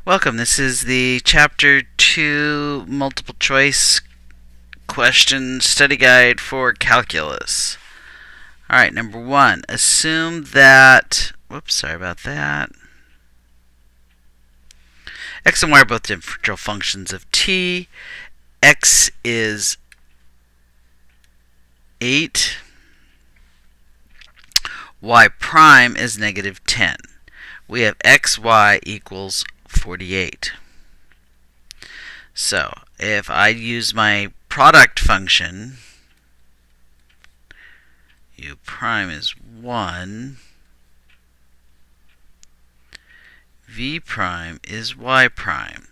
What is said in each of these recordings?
Welcome. This is the Chapter 2 multiple choice question study guide for calculus. Alright, number 1. Assume that, whoops, sorry about that. X and y are both differential functions of t. X is 8. Y prime is negative 10. We have xy equals 48. So, if I use my product function, u prime is 1, v prime is y prime.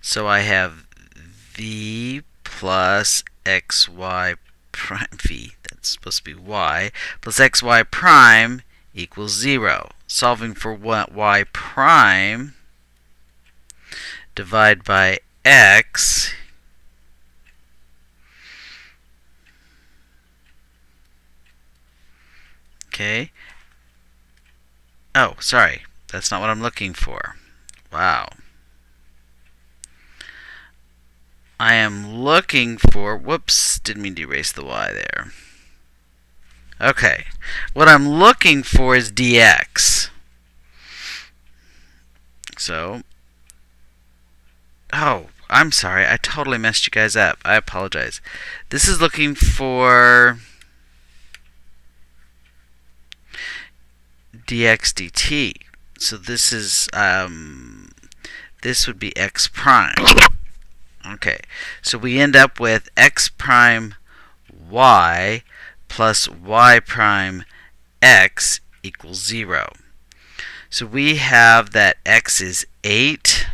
So I have v plus xy prime, v, that's supposed to be y, plus xy prime equals 0. Solving for what y prime, divide by x, okay. Oh, sorry, that's not what I'm looking for. Wow. I am looking for, whoops, didn't mean to erase the y there. Okay, what I'm looking for is dx. So, oh, I'm sorry, I totally messed you guys up. I apologize. This is looking for dx dt. So this is, this would be x prime. Okay, so we end up with x prime y plus y prime x equals 0. So we have that x is 8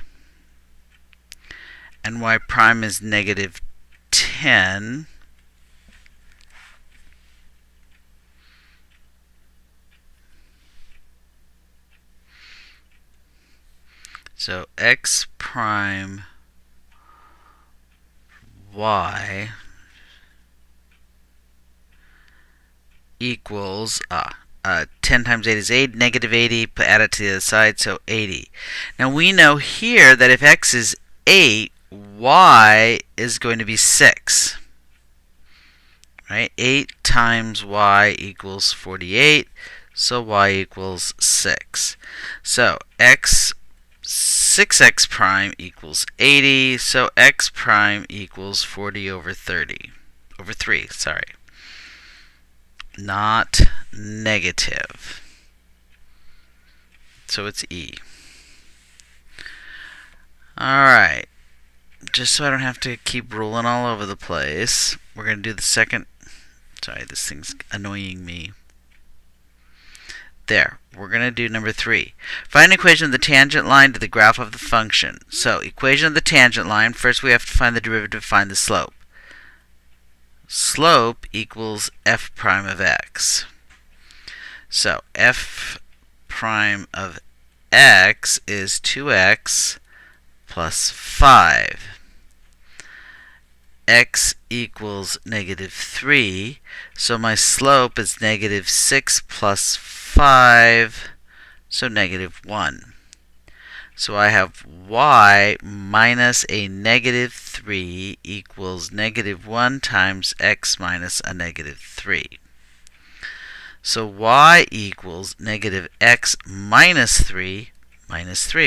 and y prime is negative 10. So x prime y equals 10 times 8 is 8, negative 80, add it to the other side, so 80. Now we know here that if x is 8, y is going to be 6. Right? 8 times y equals 48, so y equals 6. So 6x prime equals 80, so x prime equals 40 over 30. Over 3, sorry. Not negative. So it's E. Alright. Just so I don't have to keep rolling all over the place, we're going to do the second. Sorry, this thing's annoying me. There. We're going to do number 3. Find an equation of the tangent line to the graph of the function. So, equation of the tangent line, first we have to find the derivative, find the slope. Slope equals f prime of x. So, f prime of x is 2x plus 5. X equals negative 3, so my slope is negative 6 plus 5, so negative 1. So I have y minus a negative 3 equals negative 1 times x minus a negative 3. So y equals negative x minus 3,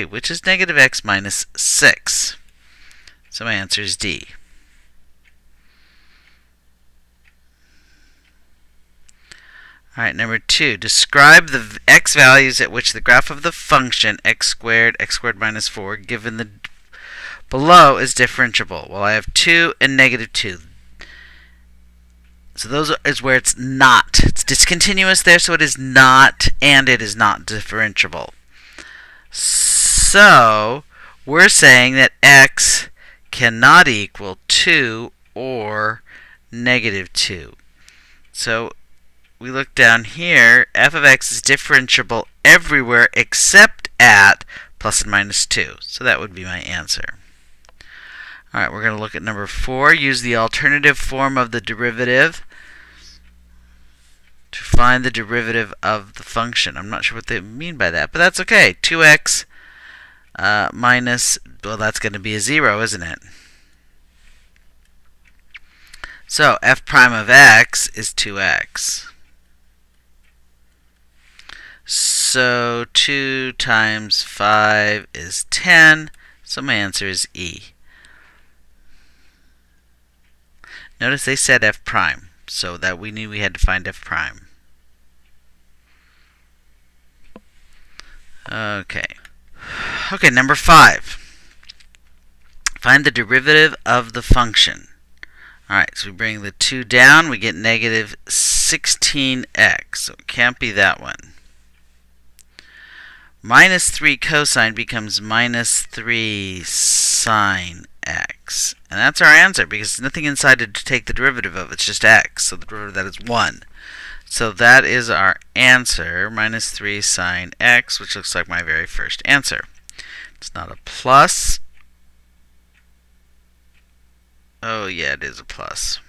which is negative x minus 6. So my answer is D. Alright, number 2. Describe the x values at which the graph of the function x squared minus 4 given the below is differentiable. Well, I have 2 and negative 2. So those is where it's not. It's discontinuous there, so it is not, and it is not differentiable. So we're saying that x cannot equal 2 or negative 2. So we look down here, f of x is differentiable everywhere except at plus and minus 2. So that would be my answer. Alright, we're going to look at number 4. Use the alternative form of the derivative to find the derivative of the function. I'm not sure what they mean by that, but that's okay. 2x minus, well, that's going to be a 0, isn't it? So f prime of x is 2x. So 2 times 5 is 10. So my answer is E. Notice they said f prime, so that we knew we had to find f prime. Okay. Okay, number 5. Find the derivative of the function. Alright, so we bring the 2 down, we get negative 16x. So it can't be that one. Minus 3 cosine becomes minus 3 sine x. And that's our answer because there's nothing inside to take the derivative of. It's just x. So the derivative of that is 1. So that is our answer, minus 3 sine x, which looks like my very first answer. It's not a plus. Oh, yeah, it is a plus.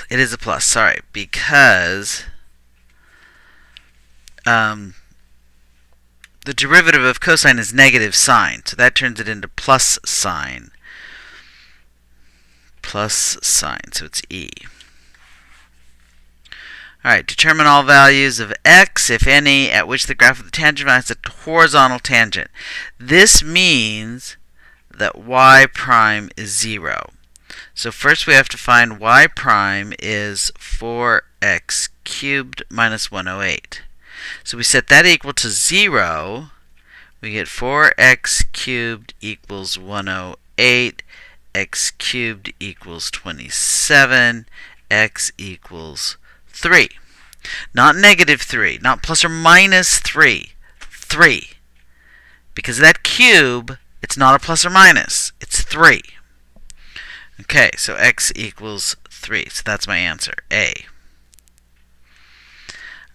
It is a plus, sorry, because the derivative of cosine is negative sine, so that turns it into plus sine. Plus sine, so it's E. Alright, determine all values of x, if any, at which the graph of the tangent line has a horizontal tangent. This means that y prime is 0. So first we have to find y prime is 4x cubed minus 108. So we set that equal to 0. We get 4x cubed equals 108. X cubed equals 27. X equals 3. Not negative 3. Not plus or minus 3. 3. Because of that cube, it's not a plus or minus. It's 3. Okay, so x equals 3. So that's my answer, A.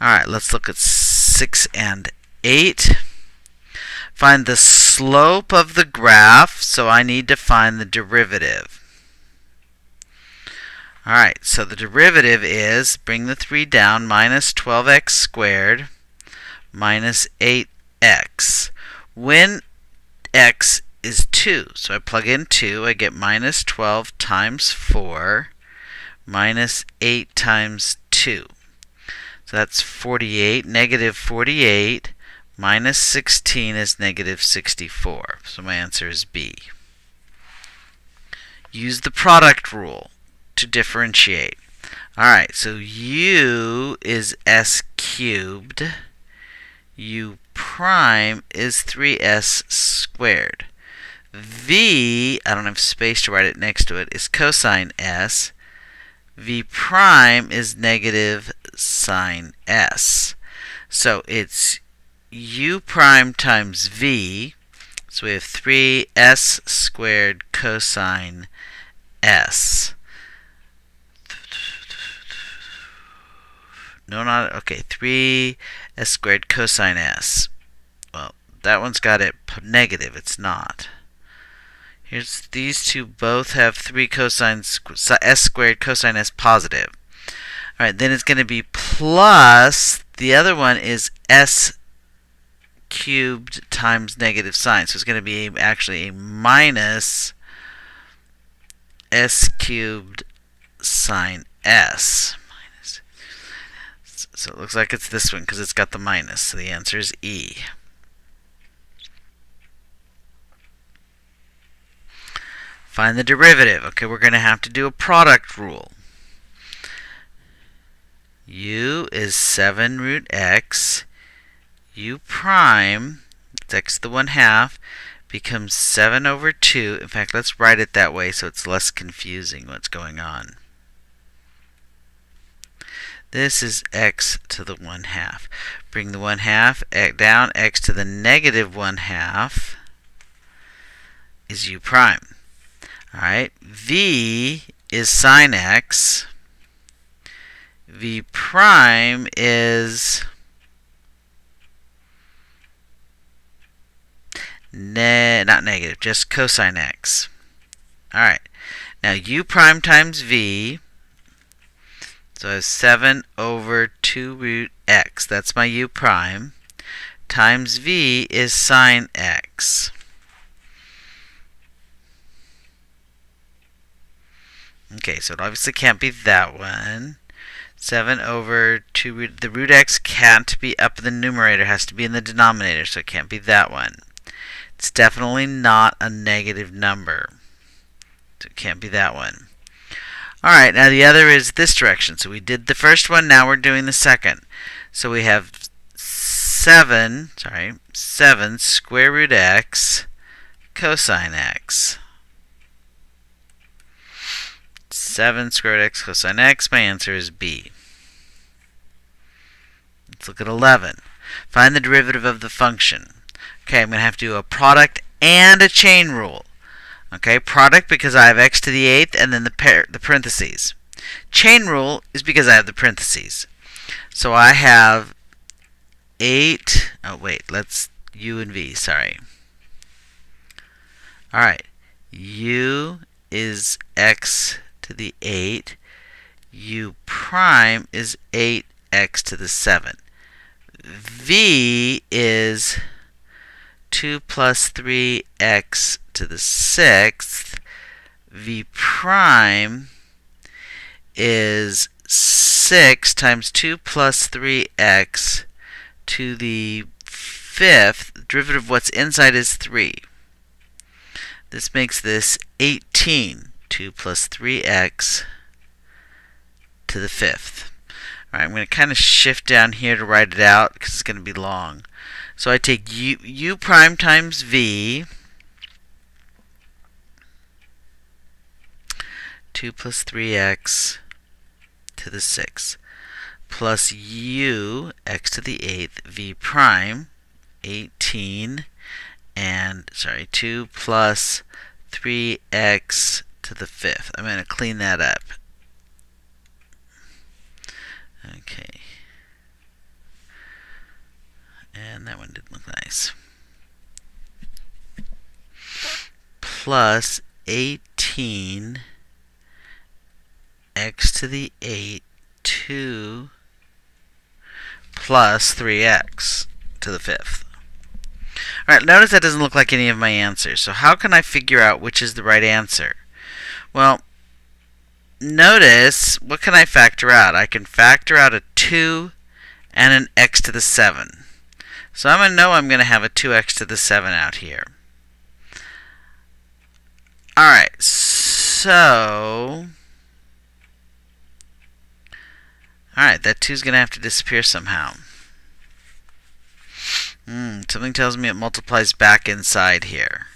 Alright, let's look at 6 and 8. Find the slope of the graph, so I need to find the derivative. Alright, so the derivative is, bring the 3 down, minus 12x squared minus 8x. When x is 2, so I plug in 2, I get minus 12 times 4 minus 8 times 2. So that's 48, negative 48, minus 16 is negative 64. So my answer is B. Use the product rule to differentiate. Alright, so u is s cubed. U prime is 3s squared. V, I don't have space to write it next to it, is cosine s. V prime is negative sine s. So it's u prime times v. So we have 3s squared cosine s. No, not, okay, 3s squared cosine s. Well, that one's got it negative. It's not. Here's, these two both have 3 cosines, s squared cosine s positive. Alright, then it's going to be plus, the other one is s cubed times negative sine. So it's going to be actually a minus s cubed sine s. So it looks like it's this one because it's got the minus. So the answer is E. Find the derivative. Okay, we're going to have to do a product rule. U is 7 root x. U prime, it's x to the 1/2, becomes 7 over 2. In fact, let's write it that way so it's less confusing what's going on. This is x to the 1/2. Bring the 1/2 down. X to the negative 1/2 is u prime. Alright, v is sine x. V prime is not negative, just cosine x. Alright, now u prime times v. So I have 7 over 2 root x. That's my u prime. Times v is sine x. Okay, so it obviously can't be that one. 7 over 2 root, the root x can't be up in the numerator, it has to be in the denominator, so it can't be that one. It's definitely not a negative number, so it can't be that one. Alright, now the other is this direction. So we did the first one, now we're doing the second. So we have 7 square root x cosine x. 7 square root x cosine x. My answer is B. Let's look at 11. Find the derivative of the function. Okay, I'm going to have to do a product and a chain rule. Okay, product because I have x to the 8th and then the parentheses. Chain rule is because I have the parentheses. So I have 8, oh wait, let's u and v, sorry. Alright, u is x to the 8, u prime is 8x to the 7. V is 2 plus 3x to the 6th. V prime is 6 times 2 plus 3x to the 5th. The derivative of what's inside is 3. This makes this 18. 2 plus 3x to the 5th. Alright, I'm going to kind of shift down here to write it out because it's going to be long. So I take u prime times v, 2 plus 3x to the 6th, plus u, x to the 8th, v prime, 18, and, 2 plus 3x to the 5th. I'm going to clean that up. Okay. And that one didn't look nice. Plus 18 x to the 8 2 plus 3x to the 5th. Alright, notice that doesn't look like any of my answers. So how can I figure out which is the right answer? Well, notice, what can I factor out? I can factor out a 2 and an x to the 7. So I'm going to know I'm going to have a 2x to the 7 out here. Alright, so... Alright, that 2 is going to have to disappear somehow. Something tells me it multiplies back inside here.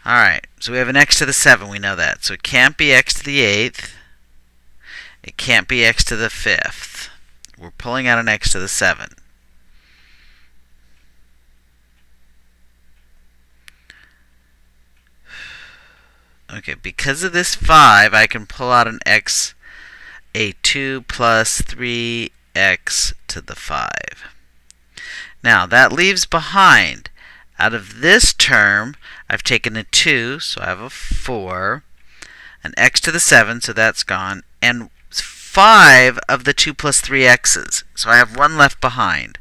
Alright, so we have an x to the 7, we know that. So it can't be x to the 8th. It can't be x to the 5th. We're pulling out an x to the 7. Okay, because of this 5, I can pull out an x, a 2 plus 3x to the 5. Now, that leaves behind, out of this term, I've taken a 2, so I have a 4, an x to the 7, so that's gone, and 5 of the 2 plus 3x's, so I have one left behind.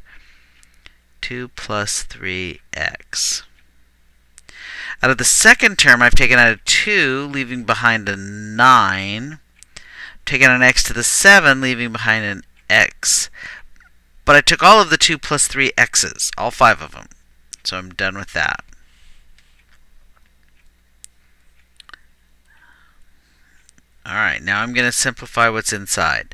2 plus 3x. Out of the second term, I've taken out a 2, leaving behind a 9. Taken an x to the 7, leaving behind an x. But I took all of the 2 plus 3 x's, all 5 of them. So I'm done with that. Alright, now I'm going to simplify what's inside.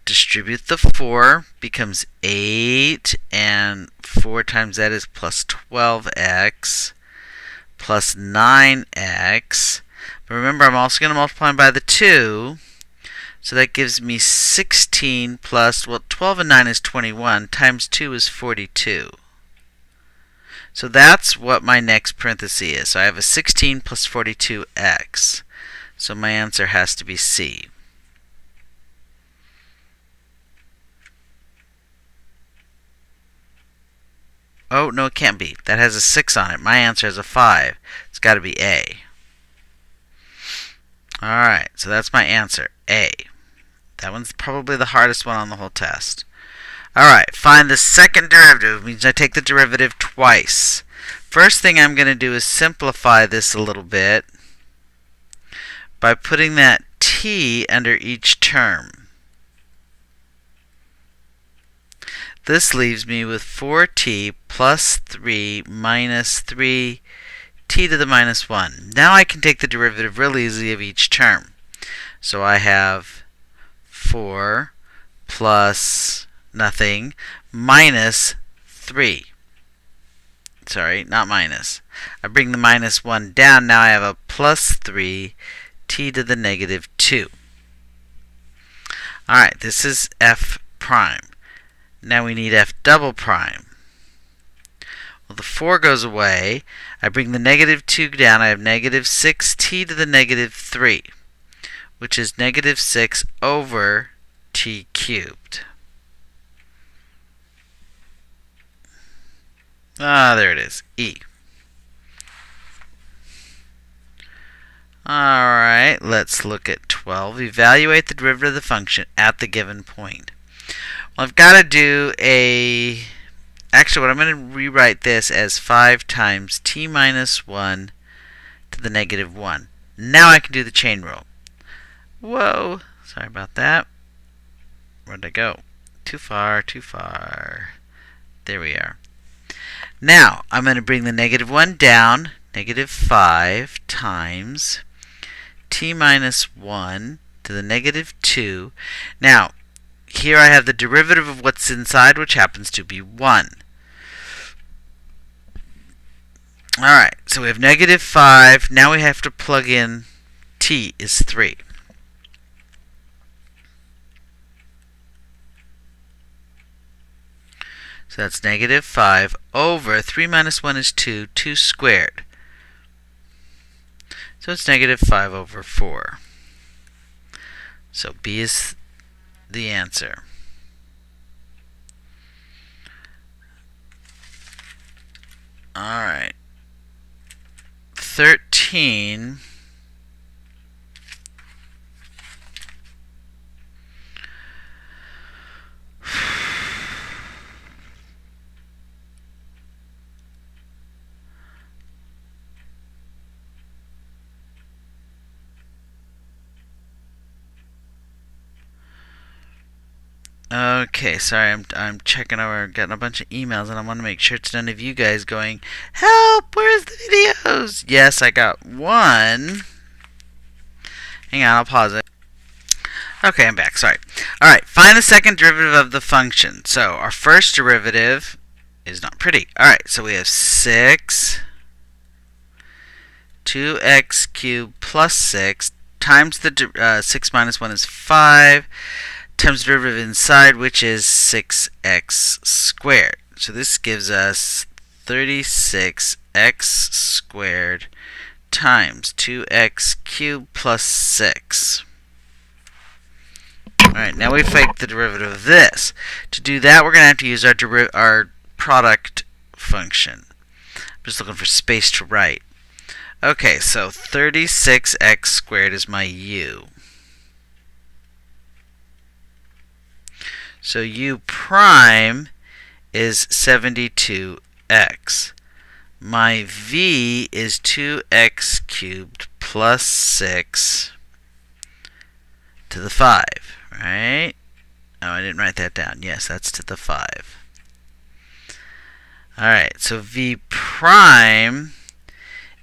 Distribute the 4, becomes 8, and 4 times that is plus 12x, plus 9x. But remember, I'm also going to multiply by the 2. So that gives me 16 plus, well, 12 and 9 is 21, times 2 is 42. So that's what my next parenthesis is. So I have a 16 plus 42x. So my answer has to be C. Oh, no, it can't be. That has a 6 on it. My answer has a 5. It's got to be A. Alright, so that's my answer, A. That one's probably the hardest one on the whole test. Alright, find the second derivative. It means I take the derivative twice. First thing I'm going to do is simplify this a little bit by putting that t under each term. This leaves me with 4t plus 3 minus 3 t to the minus 1. Now I can take the derivative real easily of each term. So I have 4 plus nothing minus 3. Sorry, not minus. I bring the minus 1 down. Now I have a plus 3 t to the negative 2. Alright, this is f prime. Now we need f double prime. Well, the 4 goes away. I bring the negative 2 down. I have negative 6t to the negative 3, which is negative 6 over t cubed. There it is, e. Alright, let's look at 12. Evaluate the derivative of the function at the given point. Well, I've got to do a... Actually, what I'm going to rewrite this as 5 times t minus 1 to the negative 1. Now I can do the chain rule. Whoa, sorry about that. Where'd I go? Too far, too far. There we are. Now, I'm going to bring the negative 1 down. Negative 5 times t minus 1 to the negative 2. Now, here I have the derivative of what's inside, which happens to be 1. Alright, so we have negative 5. Now we have to plug in t is 3. So that's negative 5 over 3 minus 1 is 2, 2 squared. So it's negative 5 over 4. So B is the answer. Alright. 13. Okay, sorry, I'm checking over, getting a bunch of emails, and I want to make sure it's none of you guys going, help, where's the videos? Yes, I got one. Hang on, I'll pause it. Okay, I'm back, sorry. Alright, find the second derivative of the function. So, our first derivative is not pretty. Alright, so we have 6, 2x cubed plus 6 times the 6 minus 1 is 5. Times the derivative inside, which is 6x squared. So this gives us 36x squared times 2x cubed plus 6. Alright, now we take the derivative of this. To do that, we're going to have to use our product function. I'm just looking for space to write. Okay, so 36x squared is my u. So u prime is 72x. My v is 2x cubed plus 6 to the 5, right? Oh, I didn't write that down. Yes, that's to the 5. Alright, so v prime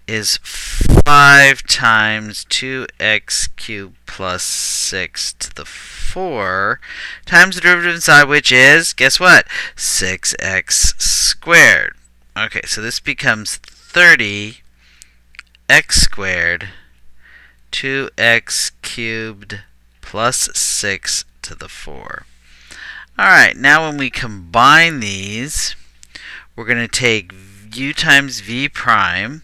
is 5 times 2x cubed plus 6 to the 4 times the derivative inside, which is, guess what? 6x squared. Okay, so this becomes 30x squared 2x cubed plus 6 to the 4. Alright, now when we combine these, we're going to take u times v prime.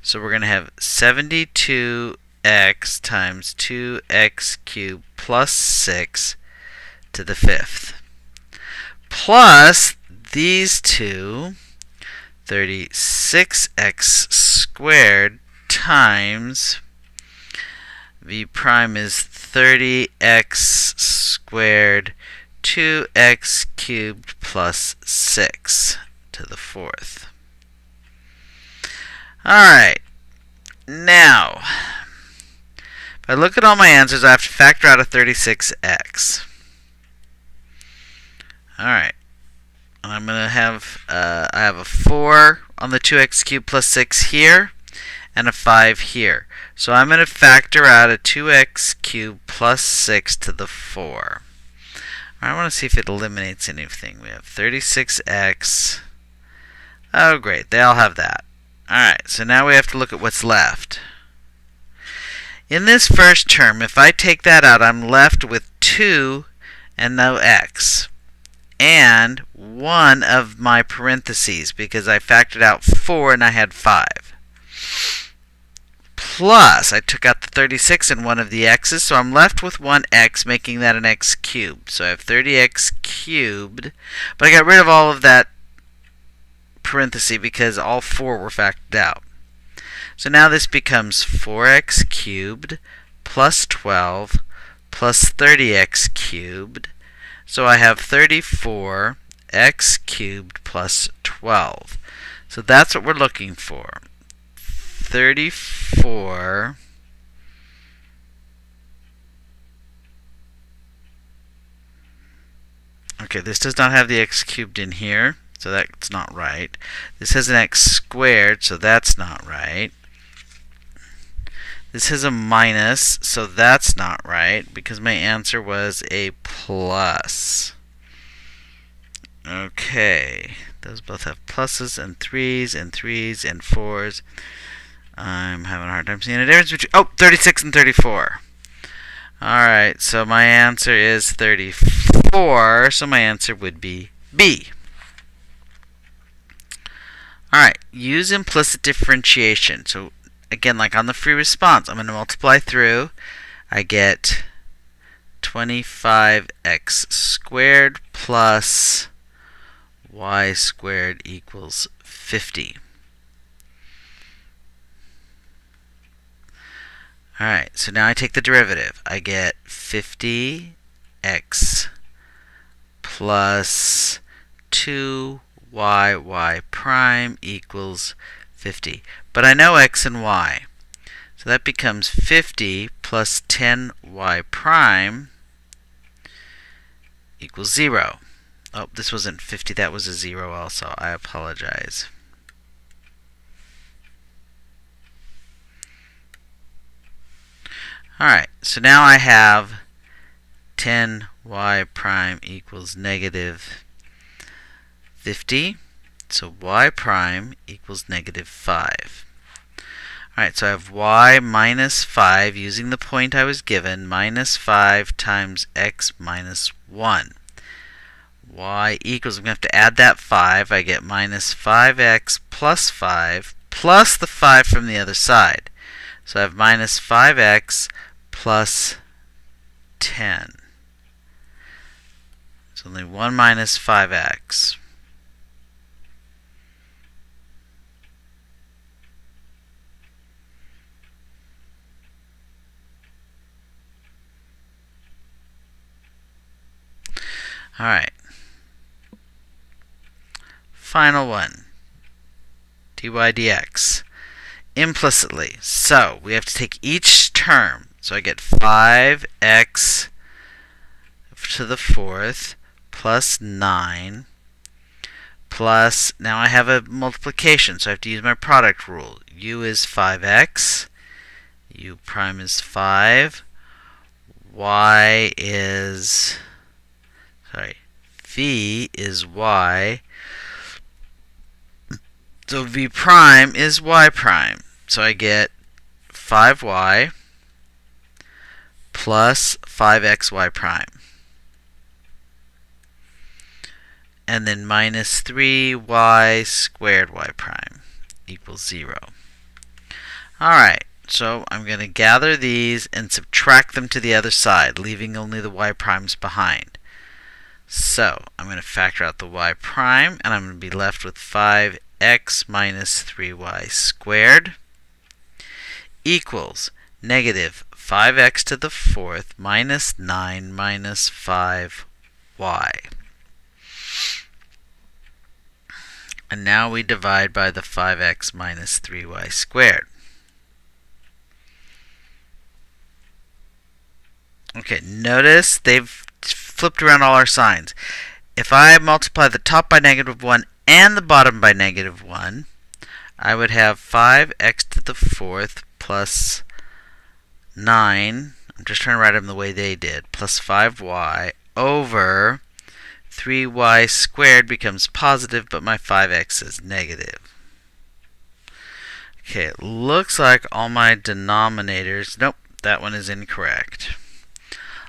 So we're going to have 72x times 2x cubed plus 6 to the 5th. Plus these two, 36x squared times v prime is 30x squared 2x cubed plus 6 to the 4th. Alright, now, if I look at all my answers, I have to factor out a 36x. Alright, and I'm going to have, I have a 4 on the 2x cubed plus 6 here, and a 5 here. So I'm going to factor out a 2x cubed plus 6 to the 4. I want to see if it eliminates anything. We have 36x. Oh, great. They all have that. Alright, so now we have to look at what's left. In this first term, if I take that out, I'm left with 2 and no x. And 1 of my parentheses, because I factored out 4 and I had 5. Plus, I took out the 36 and one of the x's, so I'm left with 1x, making that an x cubed. So I have 30x cubed, but I got rid of all of that parenthesis because all 4 were factored out. So now this becomes 4x cubed plus 12 plus 30x cubed. So I have 34x cubed plus 12. So that's what we're looking for. 34 okay, this does not have the x cubed in here, so that's not right. This has an x squared, so that's not right. This has a minus, so that's not right, because my answer was a plus. Okay, those both have pluses and 3's and 3's and 4's. I'm having a hard time seeing a difference between, 36 and 34. Alright, so my answer is 34, so my answer would be B. Alright, use implicit differentiation. So again, like on the free response, I'm going to multiply through. I get 25x squared plus y squared equals 50. Alright, so now I take the derivative. I get 50x plus 2y prime equals 50. But I know x and y. So that becomes 50 plus 10y prime equals 0. Oh, this wasn't 50, that was a 0 also. I apologize. Alright, so now I have 10y prime equals negative 50. So y prime equals negative 5. Alright, so I have y minus 5 using the point I was given, minus 5 times x minus 1. Y equals, I'm going to have to add that 5. I get minus 5x plus 5 plus the 5 from the other side. So I have minus 5x plus 10. It's only 1 minus 5x. Alright. Final one. dy dx. Implicitly. So, we have to take each term. So I get 5x to the 4th plus 9 plus, now I have a multiplication, so I have to use my product rule. U is 5x, u prime is 5, y is, v is y, so v prime is y prime. So I get 5y plus 5xy prime. And then minus 3y squared y prime equals 0. Alright, so I'm going to gather these and subtract them to the other side, leaving only the y primes behind. So I'm going to factor out the y prime, and I'm going to be left with 5x minus 3y squared equals negative 5x to the fourth minus 9 minus 5y. And now we divide by the 5x minus 3y squared. Okay, notice they've flipped around all our signs. If I multiply the top by -1 and the bottom by -1, I would have 5x to the fourth plus 9, I'm just trying to write them the way they did, plus 5y over 3y squared becomes positive, but my 5x is negative. Okay, it looks like all my denominators, nope, that one is incorrect.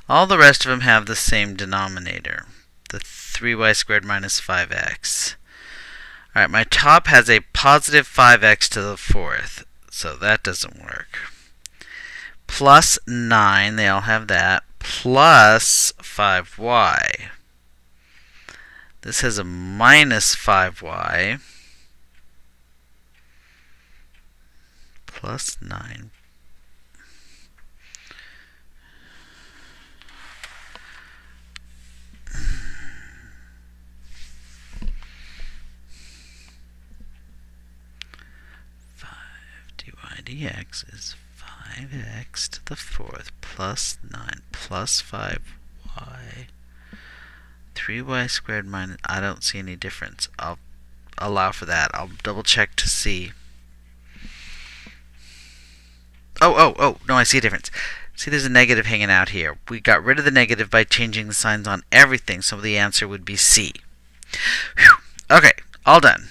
All the rest of them have the same denominator, the 3y squared minus 5x. Alright, my top has a positive 5x to the fourth, so that doesn't work. Plus 9, they all have that, plus 5y. This has a minus 5y, plus 9. Dx is 5x to the fourth plus 9 plus 5y. 3y squared minus, I don't see any difference. I'll allow for that. I'll double check to see. Oh, no, I see a difference. See, there's a negative hanging out here. We got rid of the negative by changing the signs on everything, so the answer would be C. Whew. Okay, all done.